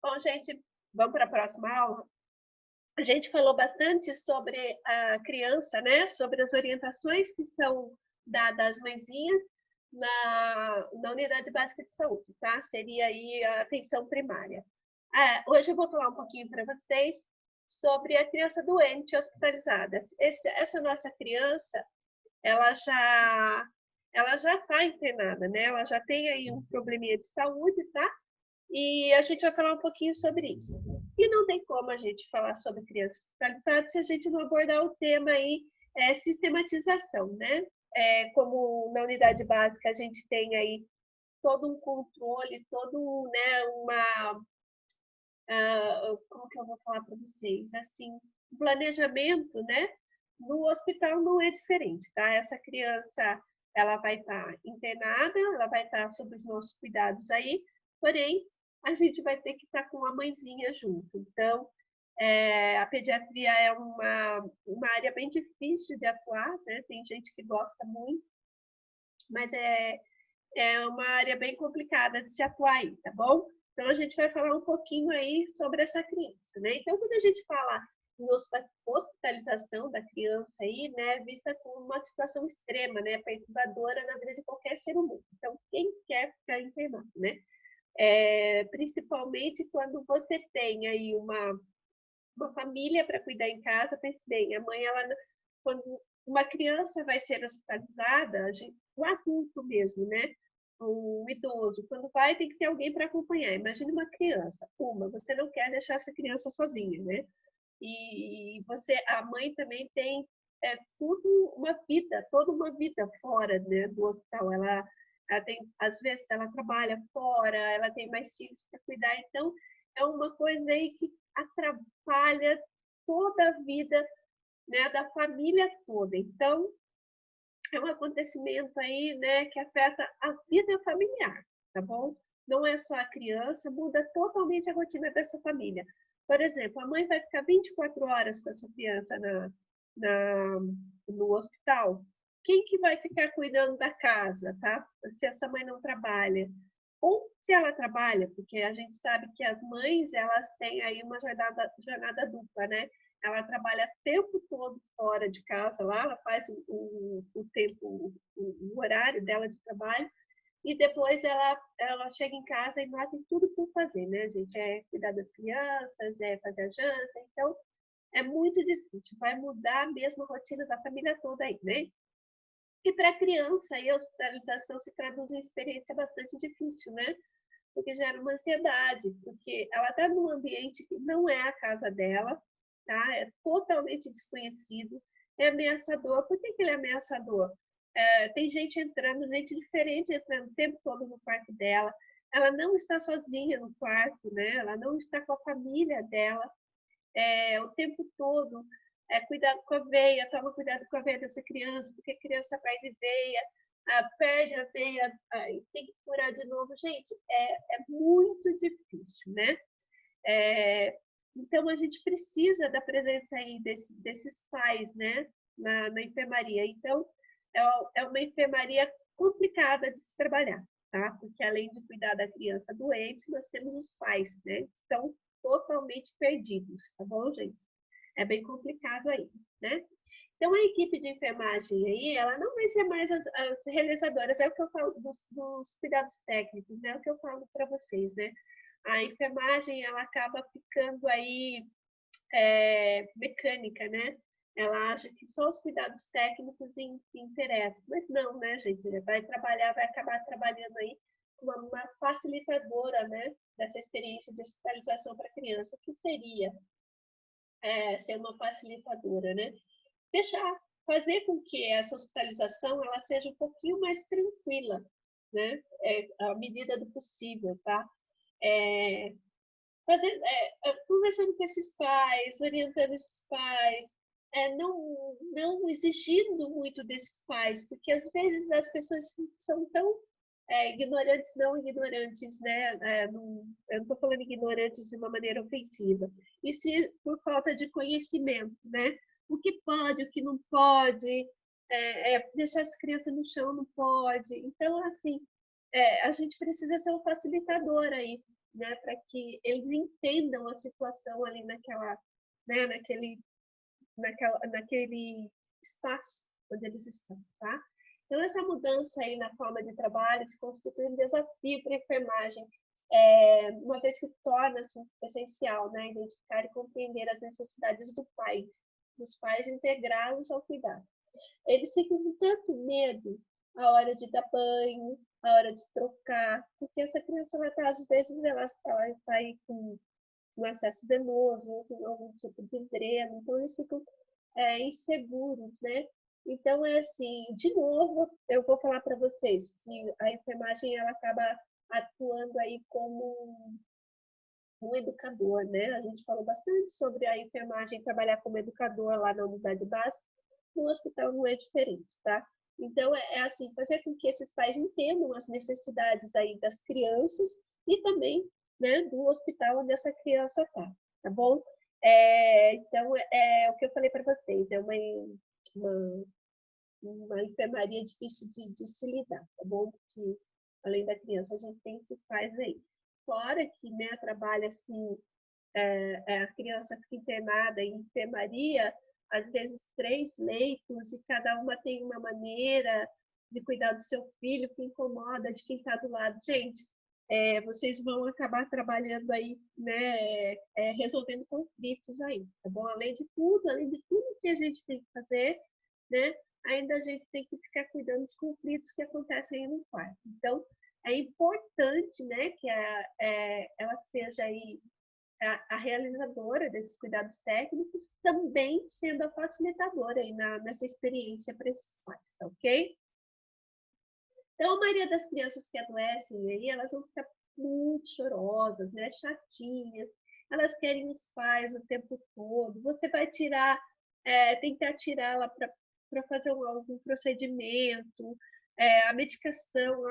Bom, gente, vamos para a próxima aula? A gente falou bastante sobre a criança, né? Sobre as orientações que são dadas às mãezinhas na unidade básica de saúde, tá? Seria aí a atenção primária. Hoje eu vou falar um pouquinho para vocês sobre a criança doente hospitalizada. Essa nossa criança, ela já ela já está internada, né? Ela já tem aí um probleminha de saúde, tá? E a gente vai falar um pouquinho sobre isso. E não tem como a gente falar sobre crianças hospitalizadas se a gente não abordar o tema aí, sistematização, né? Como na unidade básica a gente tem aí todo um controle, todo, né, como que eu vou falar para vocês? Assim, o planejamento, né? No hospital não é diferente, tá? Essa criança, ela vai estar internada, ela vai estar sob os nossos cuidados aí, porém, a gente vai ter que estar com a mãezinha junto. Então, a pediatria é uma área bem difícil de atuar, né? Tem gente que gosta muito, mas é uma área bem complicada de se atuar aí, tá bom? Então, a gente vai falar um pouquinho aí sobre essa criança, né? Então, quando a gente fala em hospitalização da criança aí, né, vista como uma situação extrema, né, perturbadora na vida de qualquer ser humano. Então, quem quer ficar internado, né? Principalmente quando você tem aí uma família para cuidar em casa, pense bem, a mãe, ela, quando uma criança vai ser hospitalizada, um adulto mesmo, né? Um idoso, quando vai, tem que ter alguém para acompanhar. Imagine uma criança, você não quer deixar essa criança sozinha, né? E você, a mãe também tem tudo uma vida, toda uma vida fora, né, do hospital. Ela tem, às vezes, ela trabalha fora, ela tem mais filhos para cuidar, então é uma coisa aí que atrapalha toda a vida, né, da família toda. Então, é um acontecimento aí, né, que afeta a vida familiar, tá bom? Não é só a criança, muda totalmente a rotina dessa família. Por exemplo, a mãe vai ficar 24 horas com essa criança na, no hospital. Quem que vai ficar cuidando da casa, tá? Se essa mãe não trabalha. Ou se ela trabalha, porque a gente sabe que as mães, elas têm aí uma jornada dupla, né? Ela trabalha o tempo todo fora de casa, lá, ela faz o tempo, o horário dela de trabalho, e depois ela chega em casa e lá tem tudo por fazer, né, gente? É cuidar das crianças, é fazer a janta, então é muito difícil, vai mudar mesmo a rotina da família toda aí, né? E para a criança, aí, a hospitalização se traduz em experiência bastante difícil, né? Porque gera uma ansiedade, porque ela está num ambiente que não é a casa dela, tá? É totalmente desconhecido, é ameaçador. Por que ele é ameaçador? Tem gente entrando, gente diferente entrando o tempo todo no quarto dela. Ela não está sozinha no quarto, né? Ela não está com a família dela o tempo todo. Cuidado com a veia, toma cuidado com a veia dessa criança, porque a criança perde veia, perde a veia, e tem que curar de novo. Gente, é muito difícil, né? Então, a gente precisa da presença aí desses pais, né, na enfermaria. Então, é uma enfermaria complicada de se trabalhar, tá? Porque além de cuidar da criança doente, nós temos os pais, né, que estão totalmente perdidos, tá bom, gente? É bem complicado aí, né? Então, a equipe de enfermagem aí, ela não vai ser mais as realizadoras, é o que eu falo dos cuidados técnicos, né? É o que eu falo para vocês, né? A enfermagem, ela acaba ficando aí mecânica, né? Ela acha que só os cuidados técnicos interessam, mas não, né, gente? Vai trabalhar, vai acabar trabalhando aí com uma facilitadora, né, dessa experiência de hospitalização para a criança, que seria ser uma facilitadora, né? Deixar, fazer com que essa hospitalização ela seja um pouquinho mais tranquila, né? À medida do possível, tá? É, conversando com esses pais, orientando esses pais, não exigindo muito desses pais, porque às vezes as pessoas são tão ignorantes, não ignorantes, né? Eu não estou falando ignorantes de uma maneira ofensiva, e se por falta de conhecimento, né? O que pode, o que não pode, deixar essa criança no chão não pode. Então, assim, a gente precisa ser um facilitador aí, né, para que eles entendam a situação ali naquela, né, naquele espaço onde eles estão, tá? Então, essa mudança aí na forma de trabalho se constitui um desafio para a enfermagem, uma vez que torna-se essencial, né, identificar e compreender as necessidades dos pais integrá-los ao cuidado. Eles ficam com tanto medo a hora de dar banho, a hora de trocar, porque essa criança, ela tá, às vezes, ela está aí com um acesso venoso, com algum tipo de dreno, então eles ficam inseguros, né? Então, é assim, de novo, eu vou falar para vocês que a enfermagem, ela acaba atuando aí como um educador, né? A gente falou bastante sobre a enfermagem trabalhar como educador lá na unidade básica, no hospital não é diferente, tá? Então, assim, fazer com que esses pais entendam as necessidades aí das crianças e também, né, do hospital onde essa criança tá bom? Então, é o que eu falei para vocês, é uma, uma enfermaria difícil de se lidar, tá bom? Porque, além da criança, a gente tem esses pais aí. Fora que, né, trabalha assim, a criança fica internada em enfermaria, às vezes 3 leitos, e cada uma tem uma maneira de cuidar do seu filho, que incomoda de quem está do lado. Gente, vocês vão acabar trabalhando aí, né, resolvendo conflitos aí, tá bom? Além de tudo que a gente tem que fazer, né, ainda a gente tem que ficar cuidando dos conflitos que acontecem aí no quarto. Então, é importante, né, que ela seja aí a realizadora desses cuidados técnicos, também sendo a facilitadora aí nessa experiência para esses pais, tá ok? Então, a maioria das crianças que adoecem aí, elas vão ficar muito chorosas, né, chatinhas, elas querem os pais o tempo todo, você vai tentar tirá-la para fazer algum procedimento, a medicação,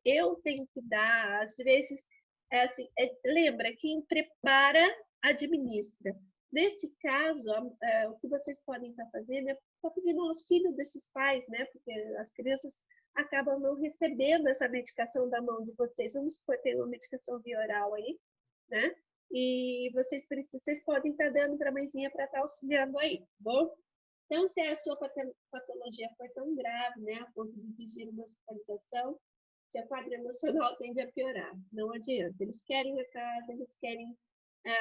eu tenho que dar, às vezes, assim, lembra, quem prepara, administra. Neste caso, o que vocês podem estar fazendo é pedindo auxílio desses pais, né, porque as crianças acabam não recebendo essa medicação da mão de vocês. Vamos supor que tem uma medicação via oral aí, né? E vocês podem estar dando para a mãezinha para estar auxiliando aí, tá bom? Então, se a sua patologia foi tão grave, né, a ponto de exigir uma hospitalização, seu quadro emocional tende a piorar. Não adianta. Eles querem a casa, eles querem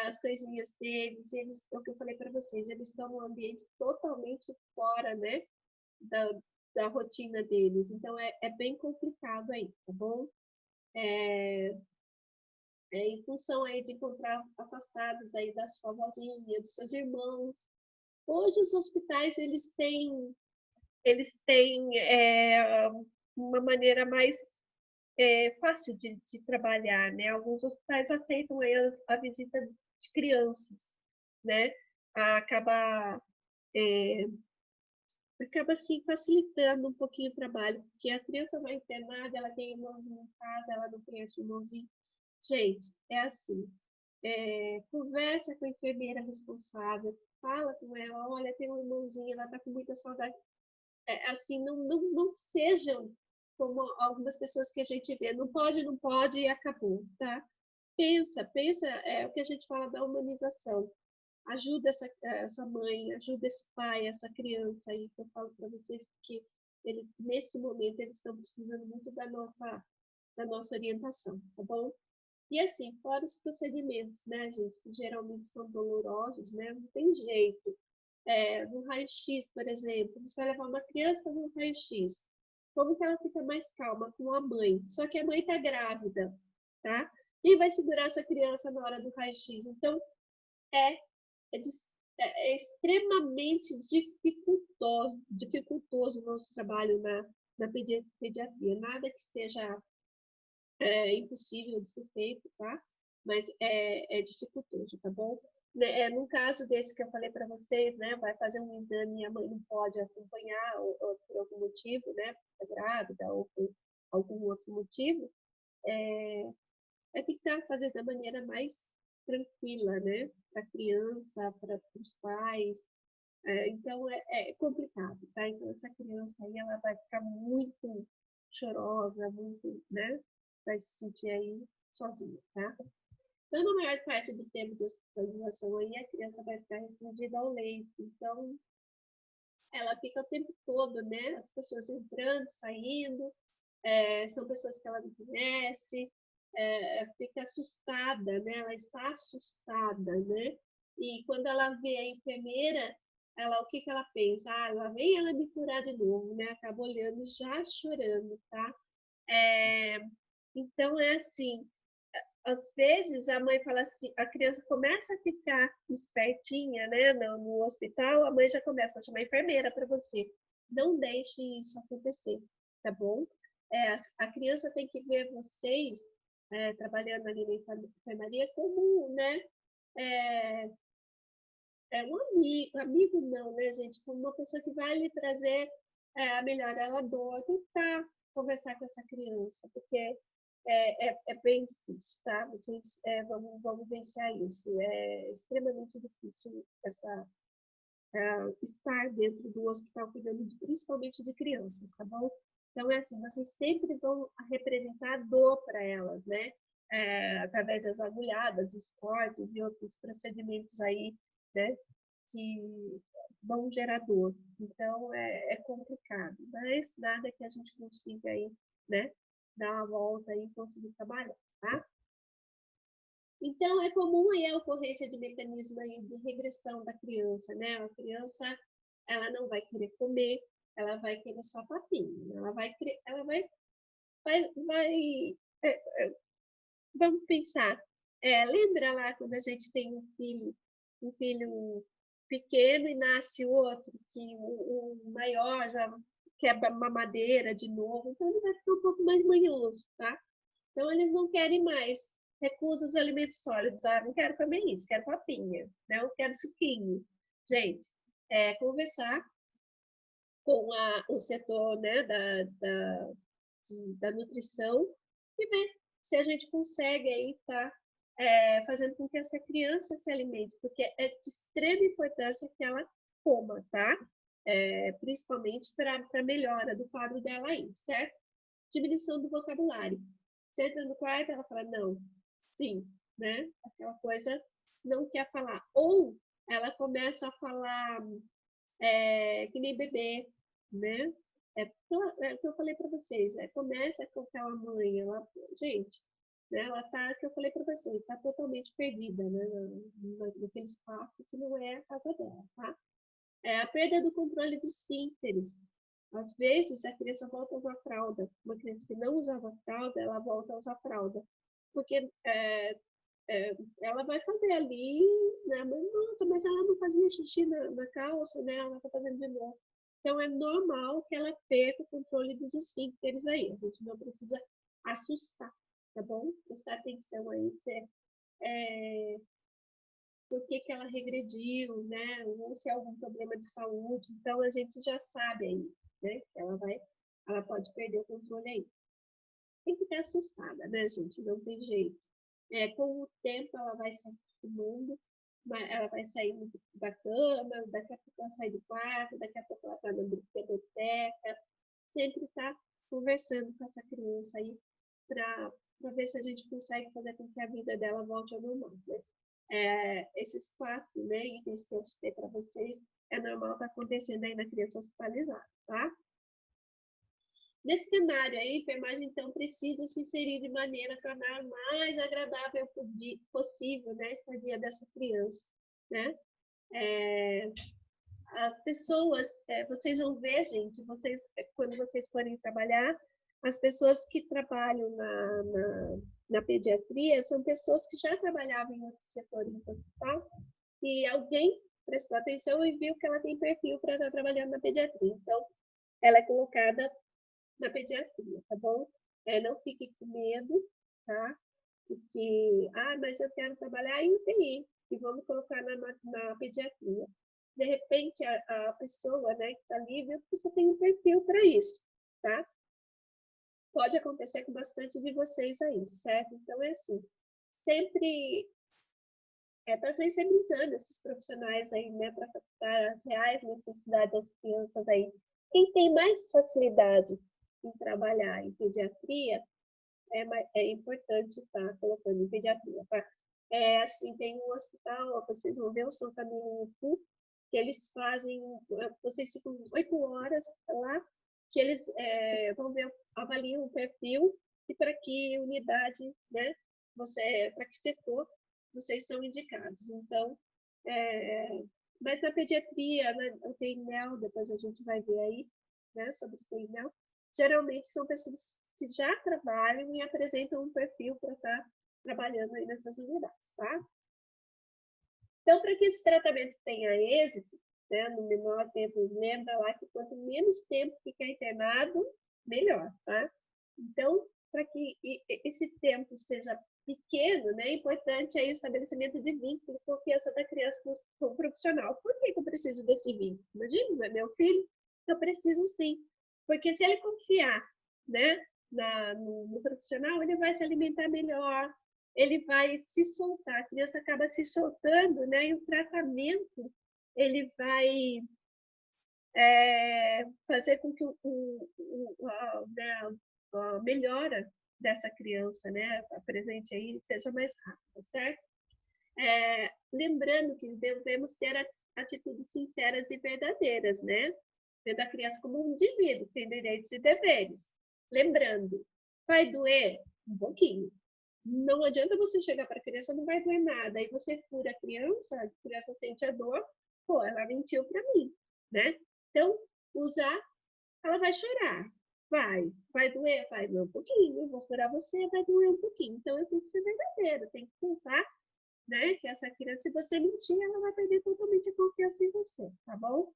as coisinhas deles, é o que eu falei para vocês, eles estão num ambiente totalmente fora, né, da, da rotina deles. Então, é bem complicado aí, tá bom? Em função aí de encontrar afastados aí da sua vozinha, dos seus irmãos. Hoje os hospitais, eles têm uma maneira mais fácil de trabalhar, né? Alguns hospitais aceitam aí a visita de crianças, né? Acaba acaba assim facilitando um pouquinho o trabalho, porque a criança vai internada, ela tem irmãozinho em casa, ela não conhece o irmãozinho. Gente, é assim, conversa com a enfermeira responsável, fala com ela, olha, tem um irmãozinho, ela está com muita saudade. Assim, não sejam como algumas pessoas que a gente vê, não pode e acabou, tá? Pensa, é o que a gente fala da humanização. Ajuda essa mãe, ajuda esse pai, essa criança aí que eu falo para vocês, porque nesse momento eles estão precisando muito da nossa orientação, tá bom? E assim, fora os procedimentos, né, gente, que geralmente são dolorosos, né, não tem jeito. No raio-x, por exemplo, você vai levar uma criança fazer um raio-x. Como que ela fica mais calma com a mãe? Só que a mãe está grávida, tá? Quem vai segurar essa criança na hora do raio-x? Então, é é, extremamente dificultoso o nosso trabalho na pediatria. Nada que seja impossível de ser feito, tá? Mas é dificultoso, tá bom? No caso desse que eu falei para vocês, né, vai fazer um exame e a mãe não pode acompanhar ou por algum motivo, né, porque está grávida ou por algum outro motivo, é tentar fazer da maneira mais tranquila, né, para a criança, para os pais. Então, é complicado, tá? Então, essa criança aí, ela vai ficar muito chorosa, muito, né? Vai se sentir aí sozinha, tá? Então, na maior parte do tempo de hospitalização aí, a criança vai ficar restringida ao leito. Então, ela fica o tempo todo, né? As pessoas entrando, saindo, são pessoas que ela não conhece, fica assustada, né? Ela está assustada, né? E quando ela vê a enfermeira, o que que ela pensa? Ah, lá vem ela me curar de novo, né? Acaba olhando já chorando, tá? Então, é assim, às vezes a mãe fala assim, a criança começa a ficar espertinha, né, no hospital, a mãe já começa a chamar a enfermeira para você. Não deixe isso acontecer, tá bom? A criança tem que ver vocês trabalhando ali na enfermaria como, né, é, um amigo não, né, gente? Como uma pessoa que vai lhe trazer a melhor. Ela dor, tentar conversar com essa criança, porque é bem difícil, tá? Vocês vão vivenciar isso. É extremamente difícil estar dentro do hospital cuidando principalmente de crianças, tá bom? Então, é assim, vocês sempre vão representar dor para elas, né? Através das agulhadas, os cortes e outros procedimentos aí, né? Que vão gerar dor. Então, é complicado. Mas nada que a gente consiga aí, né? Dar uma volta e conseguir trabalhar, tá? Então, é comum aí a ocorrência de mecanismo aí de regressão da criança, né? A criança, ela não vai querer comer, ela vai querer só papinha, vai vamos pensar, lembra lá quando a gente tem um filho pequeno e nasce outro, que o maior já quebra mamadeira de novo, então ele vai ficar um pouco mais manhoso, tá? Então eles não querem mais, recusam os alimentos sólidos, não quero comer isso, quero papinha, não quero suquinho. Gente, conversar com o setor, né, da nutrição e ver se a gente consegue aí tá fazendo com que essa criança se alimente, porque é de extrema importância que ela coma, tá? Principalmente para a melhora do quadro dela aí, certo? Diminuição do vocabulário. Você entra no quarto, ela fala não, sim, né? Aquela coisa não quer falar. Ou ela começa a falar que nem bebê, né? O que eu falei para vocês, começa com aquela mãe, gente, né, ela tá, que eu falei para vocês, está totalmente perdida, né, naquele espaço que não é a casa dela, tá? A perda do controle dos esfíncteres. Às vezes a criança volta a usar fralda. Uma criança que não usava fralda, ela volta a usar fralda. Porque ela vai fazer ali, né? Nossa, mas ela não fazia xixi na calça, né? Ela está fazendo de novo. Então, é normal que ela perca o controle dos esfíncteres aí. A gente não precisa assustar, tá bom? Prestar atenção aí por que ela regrediu, né? Ou se há algum problema de saúde. Então, a gente já sabe aí, né? Que ela pode perder o controle aí. Tem que ficar assustada, né, gente? Não tem jeito. Com o tempo ela vai se acostumando, ela vai saindo da cama, daqui a pouco ela sai do quarto, daqui a pouco ela está na biblioteca, sempre está conversando com essa criança aí para ver se a gente consegue fazer com que a vida dela volte ao normal. Mas esses 4, né, itens que eu citei para vocês, é normal estar acontecendo aí na criança hospitalizada, tá? Nesse cenário, a enfermagem, então, precisa se inserir de maneira a tornar mais agradável possível, né, a estadia dessa criança, né? As pessoas, vocês vão ver, gente, quando vocês forem trabalhar, as pessoas que trabalham na pediatria são pessoas que já trabalhavam em outros setores do hospital e alguém prestou atenção e viu que ela tem perfil para estar trabalhando na pediatria. Então, ela é colocada na pediatria, tá bom? Não fique com medo, tá? Porque, mas eu quero trabalhar em UTI e vamos colocar na pediatria. De repente, a pessoa, né, que está ali, viu que você tem um perfil para isso, tá? Pode acontecer com bastante de vocês aí, certo? Então, é assim, sempre está sensibilizando esses profissionais aí, né, para captar as reais necessidades das crianças aí. Quem tem mais facilidade em trabalhar em pediatria, é importante estar colocando em pediatria, tá? Assim, tem um hospital, vocês vão ver o São Camilo, que eles fazem, vocês ficam 8 horas lá, que eles vão ver, avaliam o perfil e para que unidade, né, para que setor vocês são indicados. Então, mas na pediatria, né, o TEINEL, depois a gente vai ver aí, né, sobre o TEINEL, geralmente são pessoas que já trabalham e apresentam um perfil para estar trabalhando aí nessas unidades, tá? Então, para que esse tratamento tenha êxito, né, no menor tempo, lembra lá que quanto menos tempo ficar internado, melhor, tá? Então, para que esse tempo seja pequeno, né, é importante aí o estabelecimento de vínculo e confiança da criança com o profissional. Por que eu preciso desse vínculo? Imagina, não é meu filho? Eu preciso sim. Porque se ele confiar, né, no profissional, ele vai se alimentar melhor, ele vai se soltar, a criança acaba se soltando, né? E o tratamento, ele vai fazer com que a melhora dessa criança, né, presente aí, seja mais rápida, certo? Lembrando que devemos ter atitudes sinceras e verdadeiras, né? Vendo a criança como um indivíduo, que tem direitos e deveres. Lembrando, vai doer um pouquinho. Não adianta você chegar para a criança, não vai doer nada. Aí você fura a criança sente a dor, pô, ela mentiu para mim, né? Então, usar, ela vai chorar. Vai doer? Vai doer um pouquinho. Vou furar você, vai doer um pouquinho. Então, eu tenho que ser verdadeiro, tem que pensar, né, que essa criança, se você mentir, ela vai perder totalmente a confiança em você, tá bom?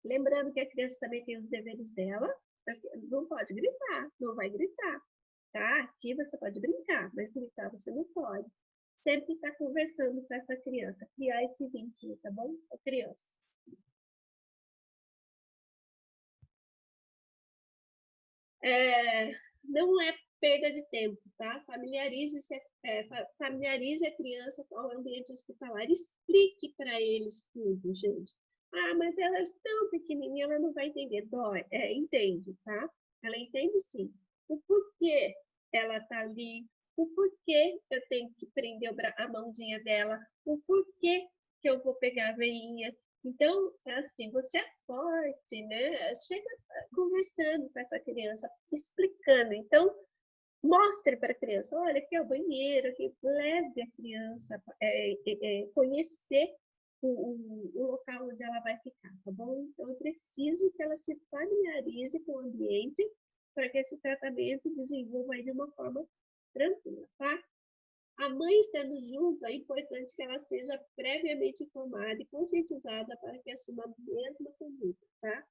Lembrando que a criança também tem os deveres dela, não pode gritar, não vai gritar, tá? Aqui você pode brincar, mas gritar você não pode. Sempre estar conversando com essa criança, criar esse vínculo, tá bom? Com a criança. Não é perda de tempo, tá? Familiarize a criança com o ambiente hospitalar. Explique para eles tudo, gente. Ah, mas ela é tão pequenininha, ela não vai entender. Dói. Entende, tá? Ela entende sim. O porquê ela tá ali, o porquê eu tenho que prender a mãozinha dela, o porquê que eu vou pegar a veinha. Então, assim, você é forte, né? Chega conversando com essa criança, explicando. Então, mostre para a criança, olha, aqui é o banheiro, aqui, leve a criança conhecer o local onde ela vai ficar, tá bom? Então, eu preciso que ela se familiarize com o ambiente para que esse tratamento desenvolva aí de uma forma tranquila, tá? A mãe estando junto, é importante que ela seja previamente informada e conscientizada para que assuma a mesma conduta, tá?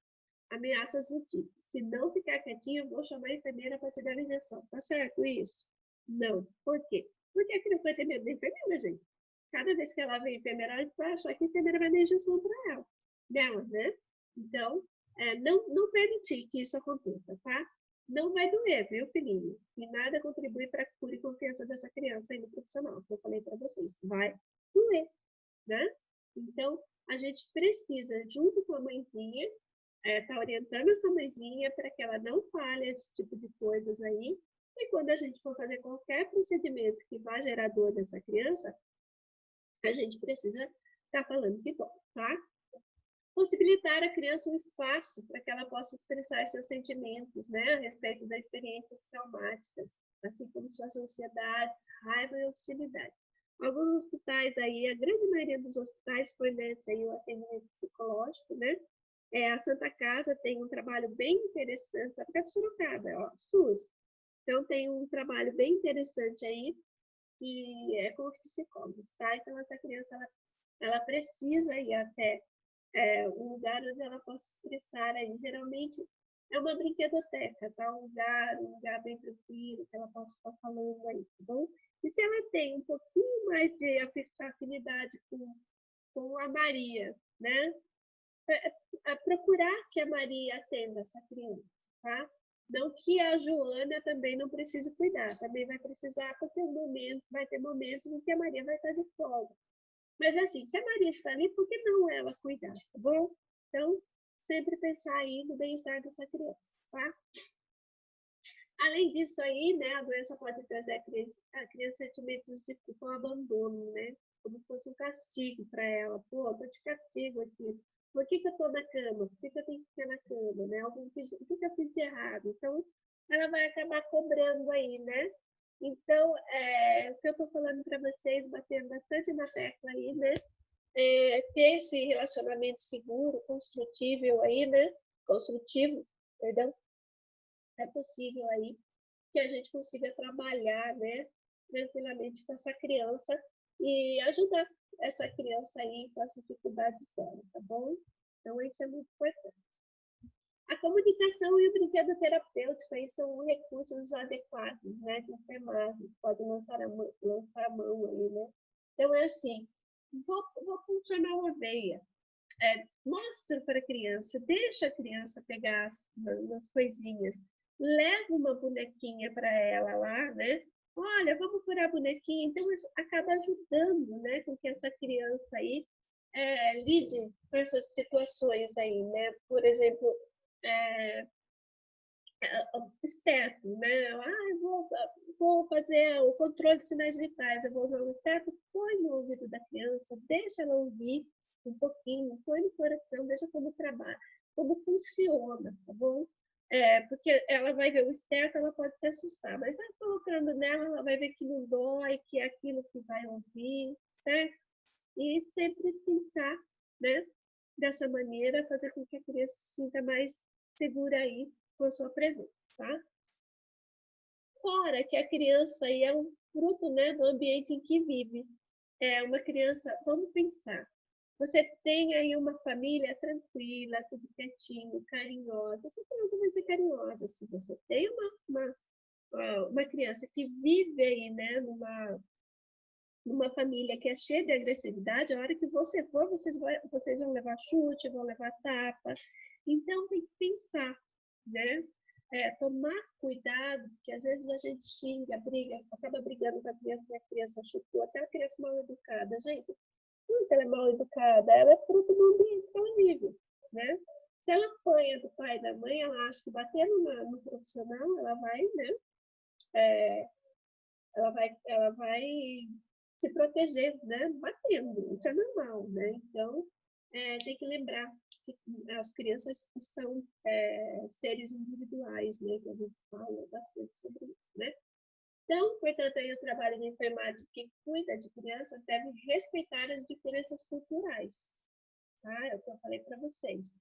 Ameaças do tipo, se não ficar quietinho, eu vou chamar a enfermeira para te dar a injeção. Tá certo isso? Não. Por quê? Porque a criança vai ter medo da enfermeira, gente. Cada vez que ela vem a enfermeira, ela vai achar que a enfermeira vai dar injeção para ela, dela, né? Então, não permitir que isso aconteça, tá? Não vai doer, viu, filhinho? E nada contribui para a cura e confiança dessa criança aí no profissional, que eu falei para vocês. Vai doer, né? Então, a gente precisa, junto com a mãezinha, tá orientando essa mãezinha para que ela não fale esse tipo de coisas aí. E quando a gente for fazer qualquer procedimento que vá gerar dor nessa criança, a gente precisa estar falando que dói, tá? Possibilitar a criança um espaço para que ela possa expressar seus sentimentos, né, a respeito das experiências traumáticas, assim como suas ansiedades, raiva e hostilidade. Alguns hospitais aí, a grande maioria dos hospitais fornece aí o atendimento psicológico, né? A Santa Casa tem um trabalho bem interessante, sabe que é Sorocaba, ó, SUS. Então tem um trabalho bem interessante aí que é com os psicólogos, tá? Então essa criança ela precisa ir até um lugar onde ela possa expressar aí. Geralmente é uma brinquedoteca, tá? Um lugar bem tranquilo, que ela possa ficar falando aí, tá bom? E se ela tem um pouquinho mais de afinidade com a Maria, né? Procurar que a Maria atenda essa criança, tá? Não que a Joana também não precise cuidar, também vai precisar, porque vai ter momentos em que a Maria vai estar de folga. Mas assim, se a Maria está ali, por que não ela cuidar, tá bom? Então, sempre pensar aí no bem-estar dessa criança, tá? Além disso aí, né, a doença pode trazer a criança sentimentos de culpa ou abandono, né? Como se fosse um castigo para ela. Pô, eu tô de castigo aqui. Por que eu tô na cama? Por que eu tenho que ficar na cama, né? O que eu fiz de errado? Então, ela vai acabar cobrando aí, né? Então, o que eu estou falando para vocês, batendo bastante na tecla aí, né? Ter esse relacionamento seguro, construtivo aí, né? Construtivo, perdão, é possível aí que a gente consiga trabalhar, né, tranquilamente com essa criança e ajudar essa criança aí com as dificuldades dela, tá bom? Então, isso é muito importante. A comunicação e o brinquedo terapêutico aí são recursos adequados, né, de enfermagem, pode lançar a mão aí, né? Então, é assim, vou funcionar uma veia, mostra para a criança, deixa a criança pegar as coisinhas, leva uma bonequinha para ela lá, né? Olha, vamos furar a bonequinha. Então, isso acaba ajudando, né, com que essa criança aí lide com essas situações aí, né? Por exemplo, é, esteto, né? Vou fazer o controle de sinais vitais, eu vou usar um esteto, põe no ouvido da criança, deixa ela ouvir um pouquinho, põe no coração, deixa como trabalha, como funciona, tá bom? Porque ela vai ver o esteto, ela pode se assustar, mas vai colocando nela, ela vai ver que não dói, que é aquilo que vai ouvir, certo? E sempre tentar, né, dessa maneira, fazer com que a criança se sinta mais segura aí com a sua presença, tá? Fora que a criança aí é um fruto, né, do ambiente em que vive. É uma criança, vamos pensar, você tem aí uma família tranquila, tudo quietinho, carinhosa, essa criança vai ser carinhosa. Se você tem uma criança que vive aí, né, numa família que é cheia de agressividade, a hora que você for, vocês vão levar chute, vão levar tapa. Então, tem que pensar, né? Tomar cuidado, porque às vezes a gente xinga, briga, acaba brigando com a criança, porque a criança chutou, até a criança mal educada. Gente, não é que ela é mal educada, ela é fruto do ambiente que ela vive, né? Se ela apanha do pai e da mãe, ela acha que batendo no profissional, ela vai, né? Ela vai se proteger, né? Batendo, isso é normal, né? Então, tem que lembrar que as crianças são seres individuais, né? Que a gente fala bastante sobre isso, né? Então, portanto, aí o trabalho de enfermagem que cuida de crianças deve respeitar as diferenças culturais, tá? É o que eu falei para vocês.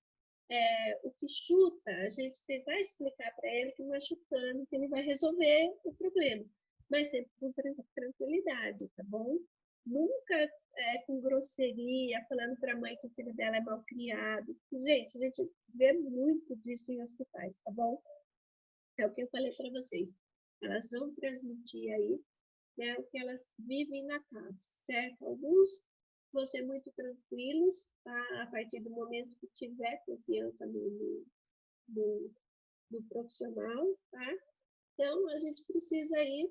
O que chuta, a gente tentar explicar para ele que não é chutando que ele vai resolver o problema, mas sempre com tranquilidade, tá bom? Nunca com grosseria, falando para a mãe que o filho dela é mal criado. Gente, a gente vê muito disso em hospitais, tá bom? É o que eu falei para vocês. Elas vão transmitir aí, né, o que elas vivem na casa, certo? Alguns vão ser muito tranquilos, tá? A partir do momento que tiver confiança no, no profissional, tá? Então, a gente precisa aí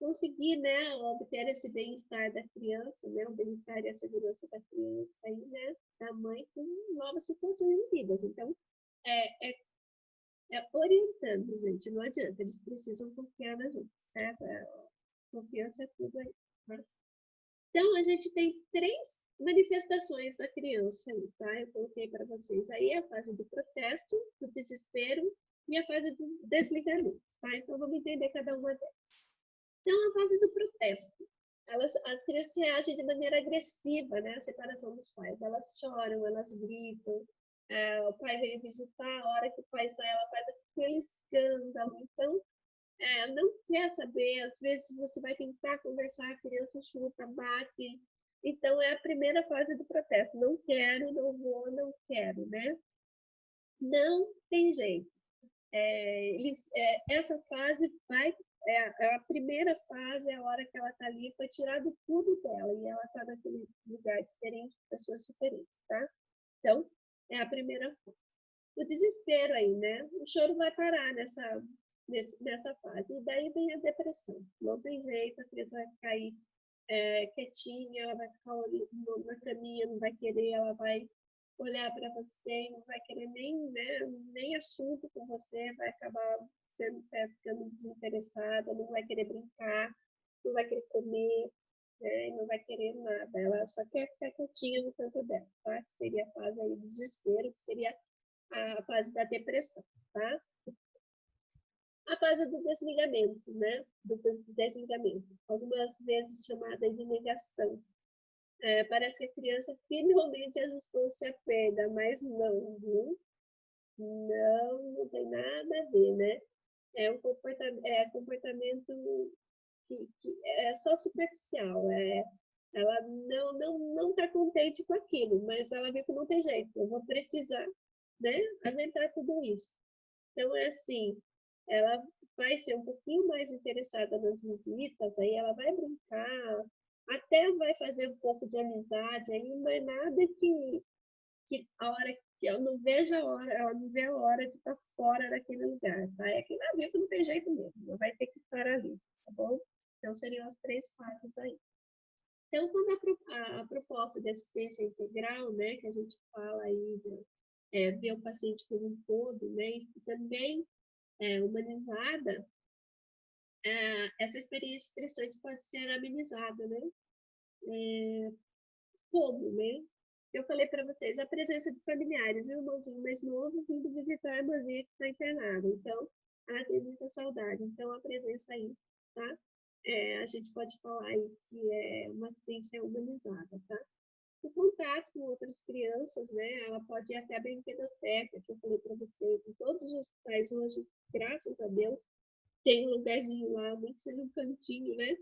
conseguir, né, obter esse bem-estar da criança, né, o bem-estar e a segurança da criança aí, né, da mãe com novas situações vividas. Então, orientando, gente, não adianta, eles precisam confiar na gente, certo? Confiança é tudo aí, tá? Então, a gente tem 3 manifestações da criança aí, tá? Eu coloquei para vocês aí a fase do protesto, do desespero e a fase do desligamento, tá? Então, vamos entender cada uma delas. Então, a fase do protesto. As crianças reagem de maneira agressiva, né? A separação dos pais. Elas choram, elas gritam. O pai veio visitar, a hora que o pai sai, ela faz aquele escândalo. Então, não quer saber, às vezes você vai tentar conversar, a criança chuta, bate. Então, é a primeira fase do protesto. Não quero, não vou, não quero, né? Não tem jeito. Essa fase a primeira fase, é a hora que ela está ali, foi tirado tudo dela, e ela está naquele lugar diferente, com pessoas diferentes, tá? Então, é a primeira fase. O desespero aí, né? O choro vai parar nessa fase. E daí vem a depressão. Não tem jeito, a criança vai ficar aí quietinha, ela vai ficar na caminha, não vai querer, ela vai olhar para você e não vai querer nem assunto com você, vai acabar ficando desinteressada, não vai querer brincar, não vai querer comer, né? Não vai querer nada. Ela só quer ficar quietinha no canto dela, tá? Que seria a fase aí do desespero, que seria a fase da depressão, tá? A fase do desligamento, né? Do desligamento, algumas vezes chamada de negação. Parece que a criança finalmente ajustou-se à perda, mas não, viu? Não tem nada a ver, né? É um comportamento que é só superficial. Ela não está contente com aquilo, mas ela viu que não tem jeito. Eu vou precisar, né, aguentar tudo isso. Então, é assim, ela vai ser um pouquinho mais interessada nas visitas, aí ela vai brincar, até vai fazer um pouco de amizade aí, mas nada que a hora que eu não vejo a hora, ela não vê a hora de estar fora daquele lugar, tá? É que ela viu que não tem jeito mesmo, ela vai ter que estar ali, tá bom? Então, seriam as 3 fases aí. Então, quando a proposta de assistência integral, né, que a gente fala aí, ver o paciente como um todo, né, e também humanizada, essa experiência estressante pode ser amenizada, né? Como, né? Eu falei para vocês, a presença de familiares, o irmãozinho mais novo vindo visitar a irmãzinha que está internada. Então, ela tem muita saudade. Então, a presença aí, tá? A gente pode falar aí que é uma assistência humanizada, tá? O contato com outras crianças, né? Ela pode ir até a brinquedoteca, que eu falei para vocês. Em todos os hospitais hoje, graças a Deus, tem um lugarzinho lá, muito seja um cantinho, né?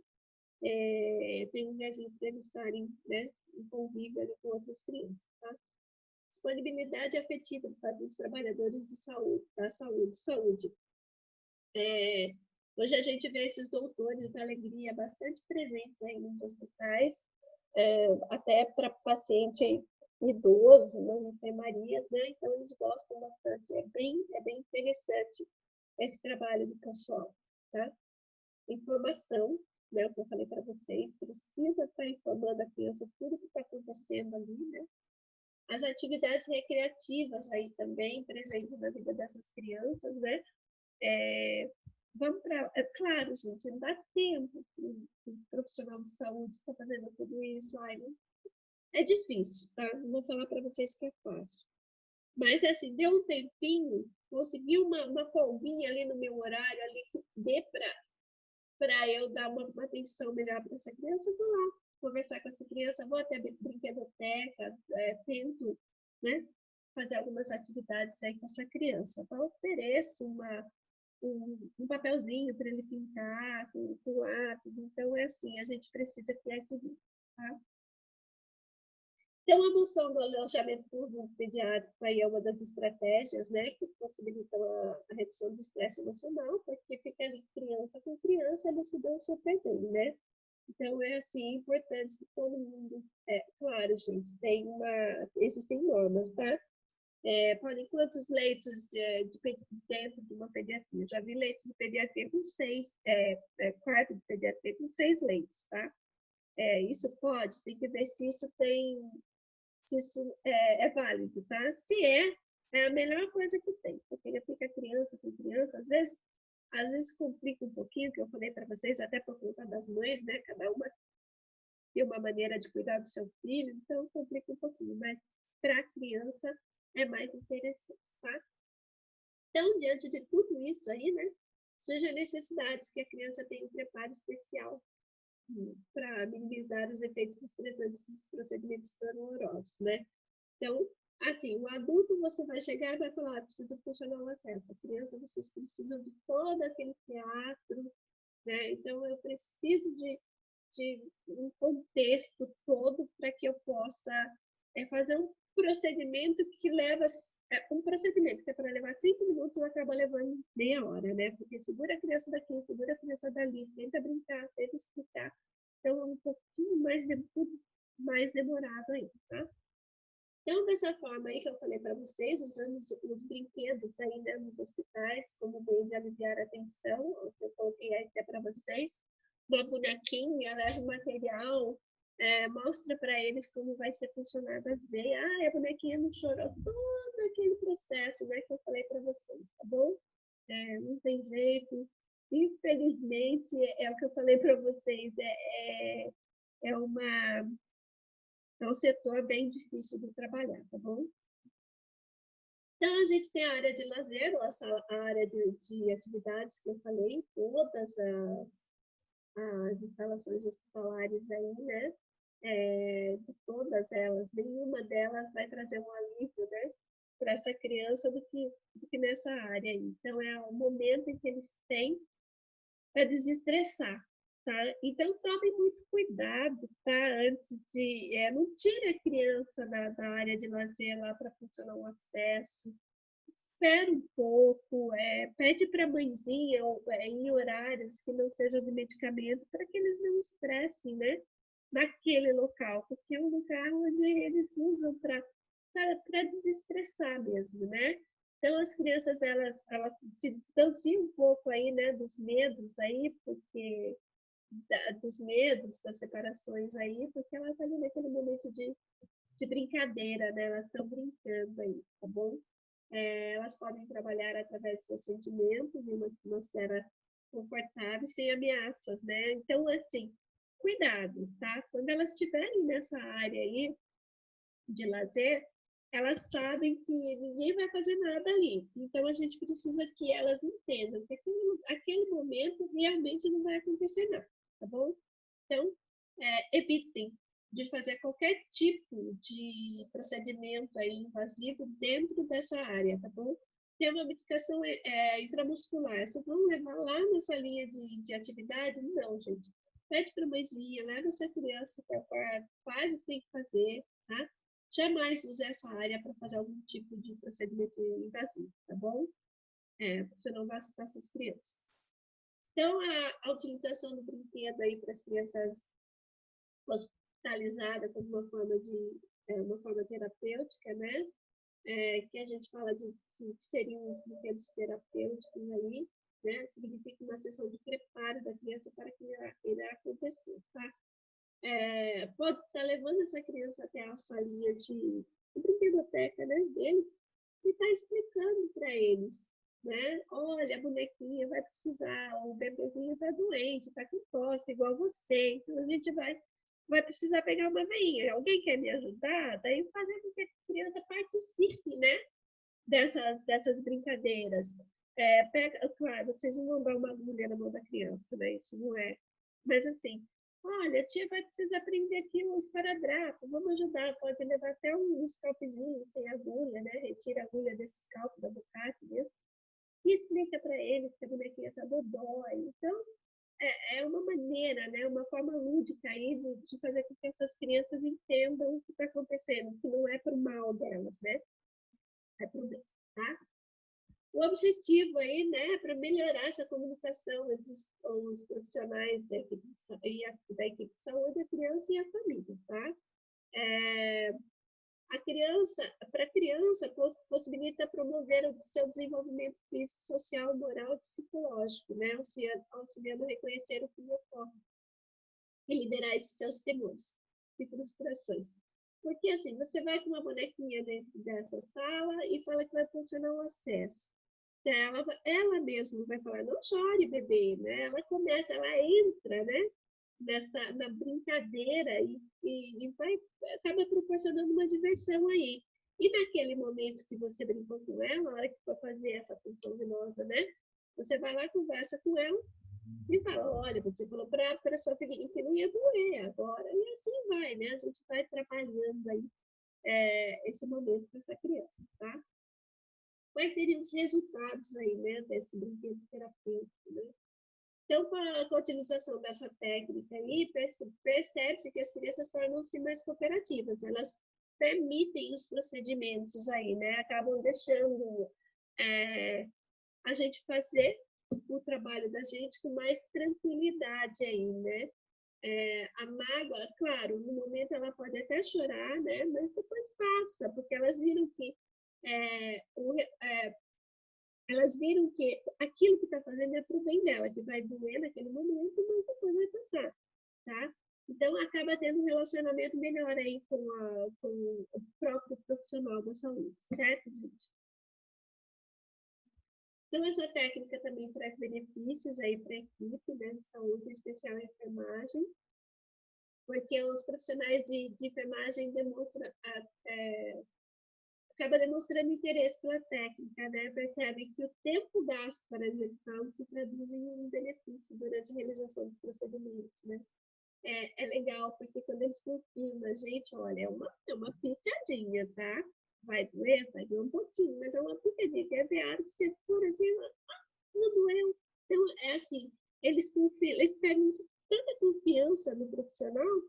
Tem um lugarzinho para eles estarem, né? Em convívio ali com outras crianças, tá? Disponibilidade afetiva para os trabalhadores de saúde, da saúde. Hoje a gente vê esses doutores da alegria bastante presentes aí nos hospitais, até para paciente idoso, nas enfermarias, né? Então eles gostam bastante, é bem interessante esse trabalho do pessoal, tá? Informação, né? O que eu falei para vocês, precisa estar informando a criança tudo o que está acontecendo ali, né? As atividades recreativas aí também presentes na vida dessas crianças, né? Vamos para. Claro, gente, não dá tempo para um profissional de saúde estar fazendo tudo isso. Ai, não, é difícil, tá? Não vou falar para vocês que é fácil. Mas, assim, deu um tempinho, consegui uma folguinha ali no meu horário, ali que dê para eu dar uma atenção melhor para essa criança, eu vou lá conversar com essa criança, vou até a brinquedoteca, tento, né, fazer algumas atividades aí com essa criança. Então, ofereço um papelzinho para ele pintar com lápis. Então, é assim, a gente precisa criar esse vínculo, tá? Então, a adoção do alojamento público pediátrico aí é uma das estratégias, né, que possibilitam a redução do estresse emocional, porque fica ali criança com criança, eles se dão super bem, né? Então, é assim, importante que todo mundo... claro, gente, existem normas, tá? Podem quantos leitos dentro de uma pediatria? Já vi leito de pediatria com 6, quarto de pediatria com 6 leitos, tá? Isso pode, tem que ver se isso é válido, tá? Se é a melhor coisa que tem, porque fica criança com criança, às vezes complica um pouquinho, que eu falei para vocês, até por conta das mães, né? Cada uma tem uma maneira de cuidar do seu filho, então complica um pouquinho, mas para a criança é mais interessante, tá? Então, diante de tudo isso aí, né, surge a necessidade que a criança tenha um preparo especial para minimizar os efeitos estressantes dos procedimentos dolorosos, né? Então, assim, o adulto você vai chegar e vai falar, preciso funcionar o acesso. A criança, vocês precisam de todo aquele teatro, né? Então, eu preciso de um contexto todo para que eu possa fazer um procedimento que leva um procedimento que é para levar 5 minutos acaba levando meia hora, né? Porque segura a criança daqui, segura a criança dali, tenta brincar, tenta explicar. Então é um pouquinho mais demorado aí, tá? Então, dessa forma aí que eu falei para vocês, usando os brinquedos aí, né, nos hospitais, como meio de aliviar a tensão, eu coloquei aí até para vocês, uma bonequinha, leva o material, mostra para eles como vai ser funcionada a veia. Ah, a bonequinha não chorou, todo aquele processo, né, que eu falei para vocês, tá bom? Não tem jeito. Infelizmente, é o que eu falei para vocês, é um setor bem difícil de trabalhar, tá bom? Então, a gente tem a área de lazer, a área de atividades que eu falei, todas as instalações hospitalares aí, né? De todas elas, nenhuma delas vai trazer um alívio, né? Para essa criança do que nessa área aí. Então, é o momento em que eles têm para desestressar, tá? Então, tome muito cuidado, tá? Antes não tire a criança da área de lazer lá para funcionar o acesso. Espera um pouco, pede para a mãezinha em horários que não sejam de medicamento, para que eles não estressem, né? Naquele local, porque é um lugar onde eles usam para desestressar mesmo, né? Então, as crianças, elas se distanciam um pouco aí, né, dos medos aí, porque dos medos, das separações aí, porque elas estão ali naquele momento de brincadeira, né? Elas estão brincando aí, tá bom? Elas podem trabalhar através dos seus sentimentos de uma atmosfera confortável, sem ameaças, né? Então, assim, cuidado, tá? Quando elas estiverem nessa área aí de lazer, elas sabem que ninguém vai fazer nada ali. Então, a gente precisa que elas entendam que aquele momento realmente não vai acontecer nada, tá bom? Então, evitem de fazer qualquer tipo de procedimento aí invasivo dentro dessa área, tá bom? Tem uma medicação intramuscular, vocês vão levar lá nessa linha de atividade? Não, gente. Pede para a mãezinha, leva essa criança para fora, faz o que tem que fazer, tá? Jamais use essa área para fazer algum tipo de procedimento invasivo, tá bom? Você não vai assustar essas crianças. Então, a utilização do brinquedo aí para as crianças hospitalizadas como uma forma terapêutica, né? Que a gente fala que seriam os brinquedos terapêuticos aí, né? Significa uma sessão de preparo da criança para que irá acontecer, tá? Pode estar levando essa criança até a salinha de brinquedoteca, né, deles e está explicando para eles, né? Olha, a bonequinha vai precisar, o bebezinho está doente, está com tosse igual você, então a gente vai precisar pegar uma veinha. Alguém quer me ajudar? Daí fazer com que a criança participe, né, dessas brincadeiras. Claro, vocês não vão dar uma agulha na mão da criança, né? Isso não é. Mas assim, olha, a tia vai precisar aprender aqui um esparadrapo, vamos ajudar, pode levar até um scalpzinho sem agulha, né? Retira a agulha desse scalp da bocate mesmo. E explica para eles que a bonequinha está dodói. Então, é uma maneira, né, uma forma lúdica aí de fazer com que essas crianças entendam o que está acontecendo, que não é para o mal delas, né? É para o bem, tá? O objetivo aí, né, é para melhorar essa comunicação entre os profissionais da equipe de saúde, a criança e a família, tá? Para a criança, possibilita promover o seu desenvolvimento físico, social, moral e psicológico, né? Auxiliando a reconhecer o que ocorre e liberar esses seus temores e frustrações. Porque, assim, você vai com uma bonequinha dentro dessa sala e fala que vai funcionar o acesso. Ela mesma vai falar, não chore, bebê, né? Ela entra, né? Na brincadeira e acaba proporcionando uma diversão aí. E naquele momento que você brincou com ela, na hora que for fazer essa função venosa, né? Você vai lá, conversa com ela e fala, olha, você falou para sua filhinha que não ia doer agora. E assim vai, né? A gente vai trabalhando aí esse momento com essa criança, tá? Quais seriam os resultados aí, né, desse brinquedo terapêutico, né? Então, com a utilização dessa técnica aí, percebe-se que as crianças tornam-se mais cooperativas, elas permitem os procedimentos aí, né? Acabam deixando a gente fazer o trabalho da gente com mais tranquilidade aí, né? A mágoa, claro, no momento ela pode até chorar, né? Mas depois passa, porque elas viram que aquilo que está fazendo é para o bem dela, que vai doer naquele momento, mas depois vai passar, tá? Então, acaba tendo um relacionamento melhor aí com o próprio profissional da saúde, certo, gente? Então, essa técnica também traz benefícios aí para a equipe, né, de saúde, em especial a enfermagem, porque os profissionais de enfermagem acaba demonstrando interesse pela técnica, né? Percebe que o tempo gasto para executá-lo se traduz em um benefício durante a realização do procedimento, né? É legal, porque quando eles confirmam a gente, olha, é uma picadinha, tá? Vai doer um pouquinho, mas é uma picadinha, que é viário que você for assim, não doeu. Então, é assim, eles pegam tanta confiança no profissional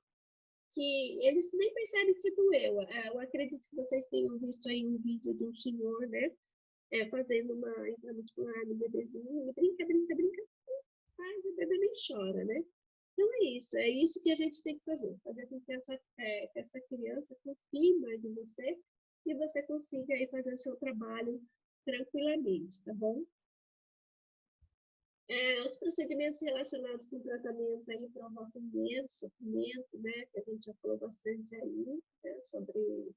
que eles nem percebem que doeu. Eu acredito que vocês tenham visto aí um vídeo de um senhor, né, fazendo uma intramuscular no bebezinho, ele brinca, faz, o bebê nem chora, né? Então é isso que a gente tem que fazer com que essa criança confie mais em você e você consiga aí fazer o seu trabalho tranquilamente, tá bom? Os procedimentos relacionados com o tratamento aí provocam medo, sofrimento, né? Que a gente já falou bastante aí, né? Sobre,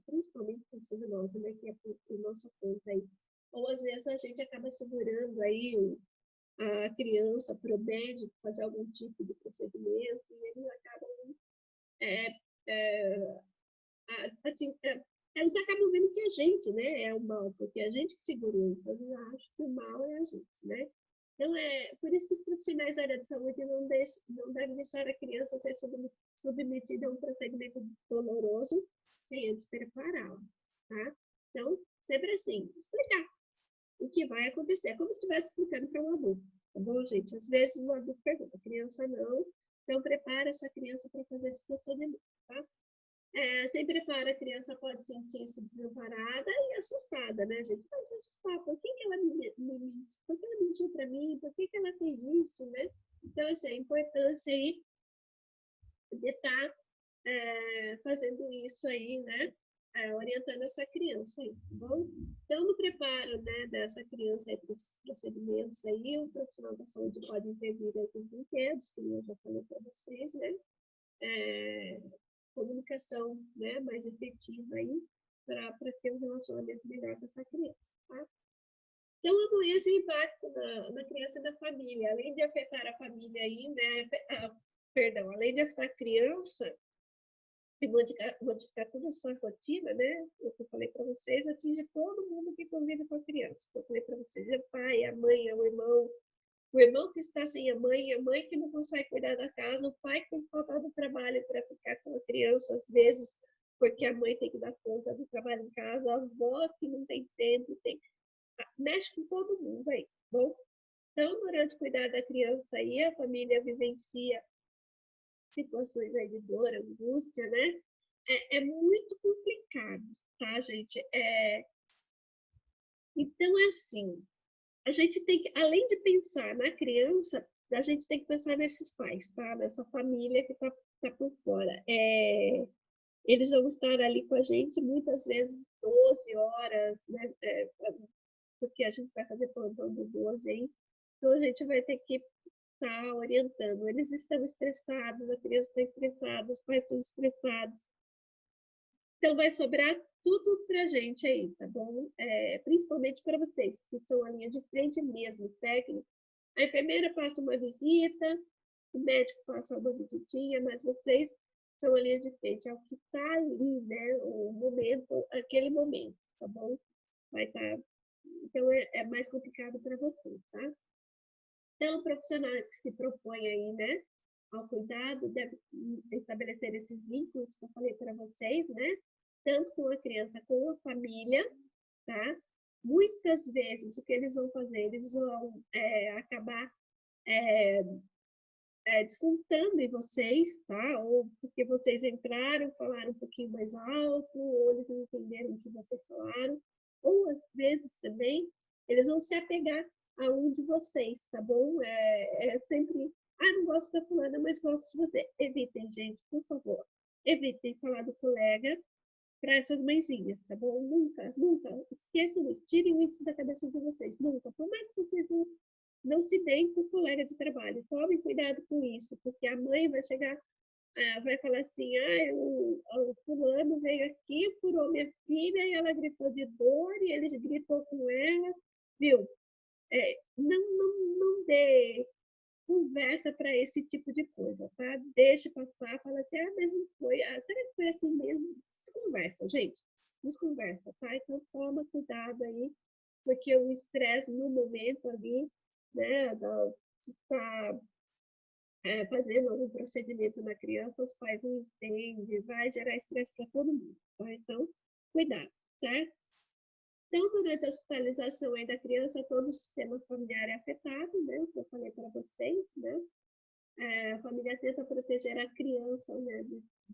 principalmente com celulose, né? Que é o nosso ponto aí. Ou às vezes a gente acaba segurando aí a criança para o médico fazer algum tipo de procedimento e eles acabam é, é, eles acabam vendo que a gente, né, é o mal, porque a gente que segurou, então eu acho que o mal é a gente, né? Então, por isso que os profissionais da área de saúde não devem deixar a criança ser submetida a um procedimento doloroso sem antes prepará-la, tá? Então, sempre assim, explicar o que vai acontecer, como se estivesse explicando para um adulto, tá bom, gente? Às vezes o adulto pergunta, a criança não, então prepara essa criança para fazer esse procedimento, tá? Sem preparo, a criança pode sentir-se desamparada e assustada, né? A gente vai se assustar. Por que ela por que ela mentiu para mim? Por que ela fez isso, né? Então, essa é a importância aí de estar fazendo isso aí, né? Orientando essa criança aí, tá bom? Então, no preparo, né, dessa criança para esses procedimentos aí, o profissional da saúde pode intervir aí com os brinquedos, que eu já falei para vocês, né? Comunicação, né, mais efetiva aí para ter um relacionamento melhor com essa criança, tá? Então, a doença impacta na criança e na família, além de afetar a família aí, né, perdão, além de afetar a criança e modificar toda a sua rotina, né, o que eu falei para vocês, atinge todo mundo que convive com a criança, eu falei para vocês, é o pai, a mãe, é o irmão que está sem a mãe que não consegue cuidar da casa, o pai que tem que faltar do trabalho para ficar com a criança, às vezes, porque a mãe tem que dar conta do trabalho em casa, a avó que não tem tempo, mexe com todo mundo aí, bom? Então, durante o cuidar da criança aí, a família vivencia situações aí de dor, angústia, né? É muito complicado, tá, gente? Então, é assim, a gente tem que, além de pensar na criança, a gente tem que pensar nesses pais, tá? Nessa família que tá por fora. Eles vão estar ali com a gente muitas vezes 12 horas, né? Porque a gente vai fazer plantão de 12 aí. Então a gente vai ter que estar orientando. Eles estão estressados, a criança está estressada, os pais estão estressados. Então vai sobrar tudo para a gente aí, tá bom? Principalmente para vocês, que são a linha de frente mesmo, técnico. A enfermeira passa uma visita, o médico passa uma visitinha, mas vocês são a linha de frente, é o que está ali, né? O momento, aquele momento, tá bom? Vai estar. Então é mais complicado para vocês, tá? Então, o profissional que se propõe aí, né, ao cuidado, deve estabelecer esses vínculos que eu falei para vocês, né? Tanto com a criança, com a família, tá? Muitas vezes, o que eles vão fazer? Eles vão acabar descontando em vocês, tá? Ou porque vocês entraram, falaram um pouquinho mais alto, ou eles não entenderam o que vocês falaram, ou às vezes também eles vão se apegar a um de vocês, tá bom? Sempre, não gosto da fulana, mas gosto de você. Evitem, gente, por favor. Evitem falar do colega para essas mãezinhas, tá bom? Nunca, nunca. Esqueçam isso. Tirem isso da cabeça de vocês. Nunca. Por mais que vocês não se deem com o colega de trabalho. Tomem cuidado com isso, porque a mãe vai chegar vai falar assim, o fulano veio aqui, furou minha filha e ela gritou de dor e ele gritou com ela, viu? Não dê conversa para esse tipo de coisa, tá? Deixa passar, fala assim, mas não foi, será que foi assim mesmo? Desconversa, gente, desconversa, tá? Então toma cuidado aí, porque o estresse no momento ali, né, de estar fazendo algum procedimento na criança, os pais não entendem, vai gerar estresse para todo mundo, tá? Então, cuidado, certo? Então, durante a hospitalização aí da criança, todo o sistema familiar é afetado, né? O que eu falei para vocês, né? A família tenta proteger a criança, né,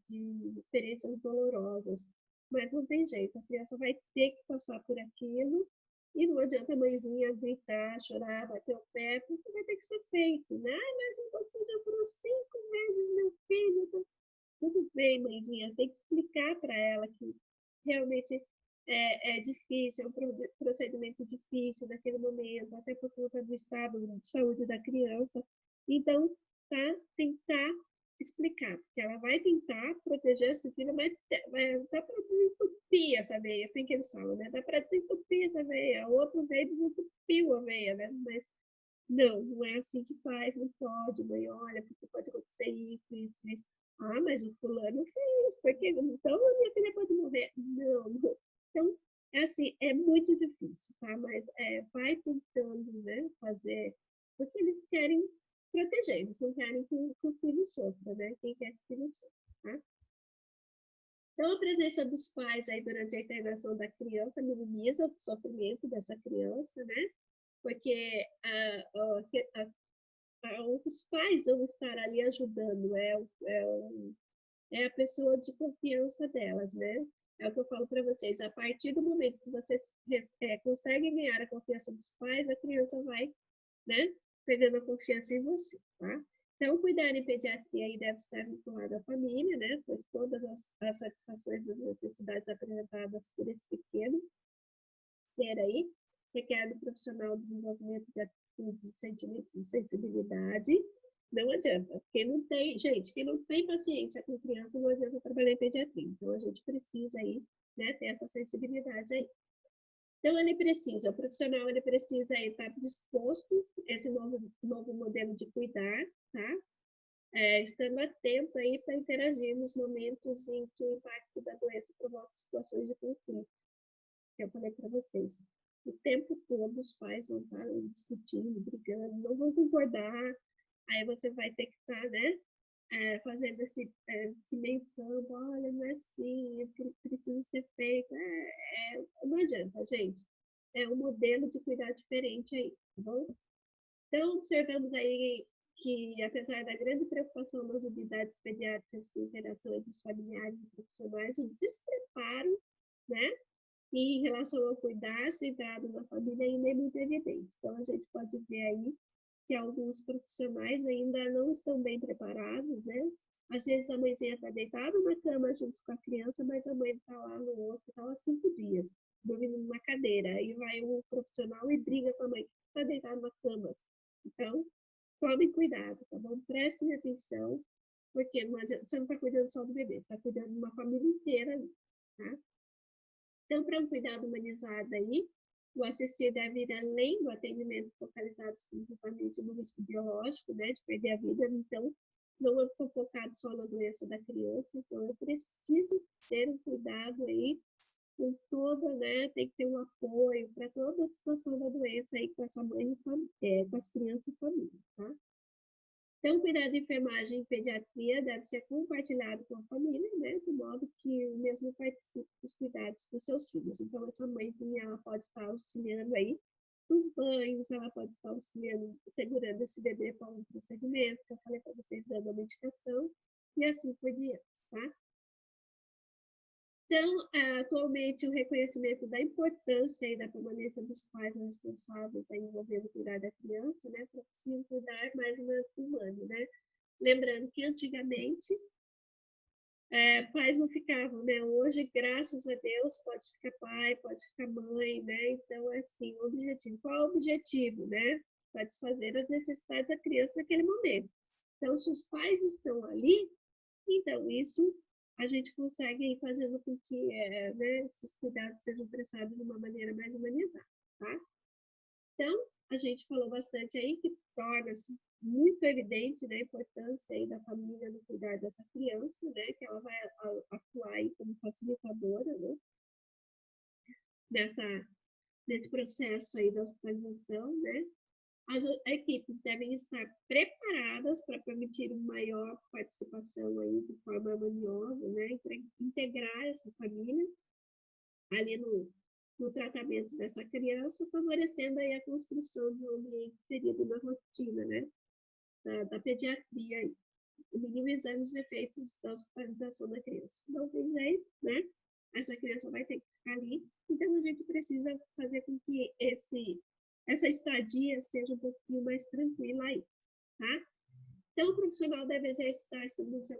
de experiências dolorosas, mas não tem jeito, a criança vai ter que passar por aquilo e não adianta a mãezinha gritar, chorar, bater o pé, porque vai ter que ser feito, né? Mas você já foram 5 meses, meu filho. Então, tudo bem, mãezinha, tem que explicar para ela que realmente é difícil, é um procedimento difícil naquele momento, até por conta do estado de saúde da criança. Então, tá? Tentar explicar, porque ela vai tentar proteger essa filha, mas dá para desentupir essa veia, assim que eles falam, né? Dá para desentupir essa veia, o outro veio desentupiu a veia, né? Mas não é assim que faz, não pode, mãe, olha, porque pode acontecer isso. Mas o fulano fez, porque então a minha filha pode morrer. Não. Então, é assim, é muito difícil, tá? Mas vai tentando, né, fazer, porque eles querem proteger, eles não querem que o filho sofra, né? Quem quer que o filho sofra, tá? Então, a presença dos pais aí durante a internação da criança minimiza o sofrimento dessa criança, né? Porque os pais vão estar ali ajudando, é a pessoa de confiança delas, né? É o que eu falo para vocês, a partir do momento que vocês conseguem ganhar a confiança dos pais, a criança vai, né, perdendo a confiança em você, tá? Então, cuidar em pediatria aí deve estar vinculado à família, né? Pois todas as satisfações das necessidades apresentadas por esse pequeno ser aí requer do profissional desenvolvimento de atitudes, sentimentos e sensibilidade. Não adianta. Quem não tem paciência com criança, não adianta trabalhar em pediatria. Então, a gente precisa aí, né, ter essa sensibilidade aí. Então, o profissional, ele precisa aí estar disposto a esse novo modelo de cuidar, tá? Estando atento aí para interagir nos momentos em que o impacto da doença provoca situações de conflito, que eu falei para vocês. O tempo todo os pais vão estar discutindo, brigando, não vão concordar, aí você vai ter que estar, né, fazendo esse meio campo, olha, não é assim, precisa ser feito. Não adianta, gente. É um modelo de cuidar diferente aí, tá bom? Então, observamos aí que, apesar da grande preocupação nas unidades pediátricas com interação entre os familiares e profissionais, o despreparo, né, e em relação ao cuidar centrado na família ainda é muito evidente. Então, a gente pode ver aí que alguns profissionais ainda não estão bem preparados, né? Às vezes a mãezinha está deitada na cama junto com a criança, mas a mãe está lá no hospital há 5 dias, dormindo numa cadeira. Aí vai o profissional e briga com a mãe que está deitada na cama. Então, tomem cuidado, tá bom? Prestem atenção, porque você não está cuidando só do bebê, você está cuidando de uma família inteira, tá? Então, para um cuidado humanizado aí, o assistir deve ir além do atendimento focalizado exclusivamente no risco biológico, né, de perder a vida. Então, não é focado só na doença da criança. Então, eu preciso ter um cuidado aí com toda, né, tem que ter um apoio para toda a situação da doença aí com essa mãe, com as crianças e família, tá? Então, cuidar de enfermagem em pediatria deve ser compartilhado com a família, né, de modo que o mesmo participe dos cuidados dos seus filhos. Então, essa mãezinha, ela pode estar auxiliando aí nos banhos, ela pode estar auxiliando, segurando esse bebê para um procedimento, que eu falei para vocês, dando a medicação, e assim por diante, tá? Então, atualmente, o reconhecimento da importância e da permanência dos pais responsáveis envolvendo cuidar da criança, né, para conseguir cuidar mais humano, né? Lembrando que antigamente pais não ficavam, né? Hoje, graças a Deus, pode ficar pai, pode ficar mãe, né? Então, assim, o objetivo. Qual é o objetivo, né? Satisfazer as necessidades da criança naquele momento. Então, se os pais estão ali, Então, isso a gente consegue ir fazendo com que né, esses cuidados sejam prestados de uma maneira mais humanizada, tá? Então, a gente falou bastante aí que torna-se muito evidente, né, a importância aí da família no cuidar dessa criança, né, que ela vai atuar aí como facilitadora, né, nesse processo aí da hospitalização, né. As equipes devem estar preparadas para permitir uma maior participação aí de forma harmoniosa, né, para integrar essa família ali no tratamento dessa criança, favorecendo aí a construção de um ambiente inserido na rotina, né, da pediatria, minimizando os efeitos da hospitalização da criança. Não tem jeito, né? Essa criança vai ter que ficar ali, então a gente precisa fazer com que essa estadia seja um pouquinho mais tranquila aí, tá? Então, o profissional deve exercitar-se no seu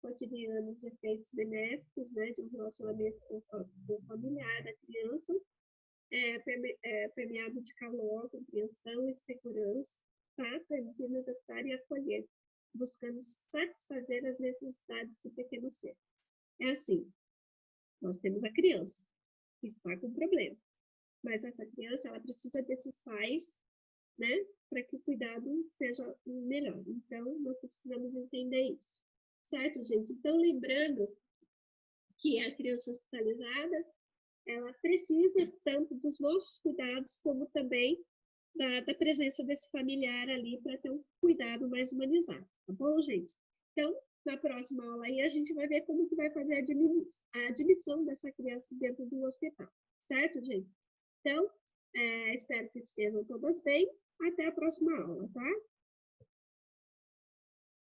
cotidiano os efeitos benéficos, né, de um relacionamento com o familiar da criança, permeado de calor, compreensão e segurança, tá? Permitindo executar e acolher, buscando satisfazer as necessidades do pequeno ser. É assim, nós temos a criança, que está com problema, mas essa criança, ela precisa desses pais, né, para que o cuidado seja melhor. Então, nós precisamos entender isso, certo, gente? Então, lembrando que a criança hospitalizada, ela precisa tanto dos nossos cuidados, como também da presença desse familiar ali para ter um cuidado mais humanizado, tá bom, gente? Então, na próxima aula aí, a gente vai ver como que vai fazer a admissão dessa criança dentro do hospital, certo, gente? Então, espero que estejam todas bem. Até a próxima aula, tá?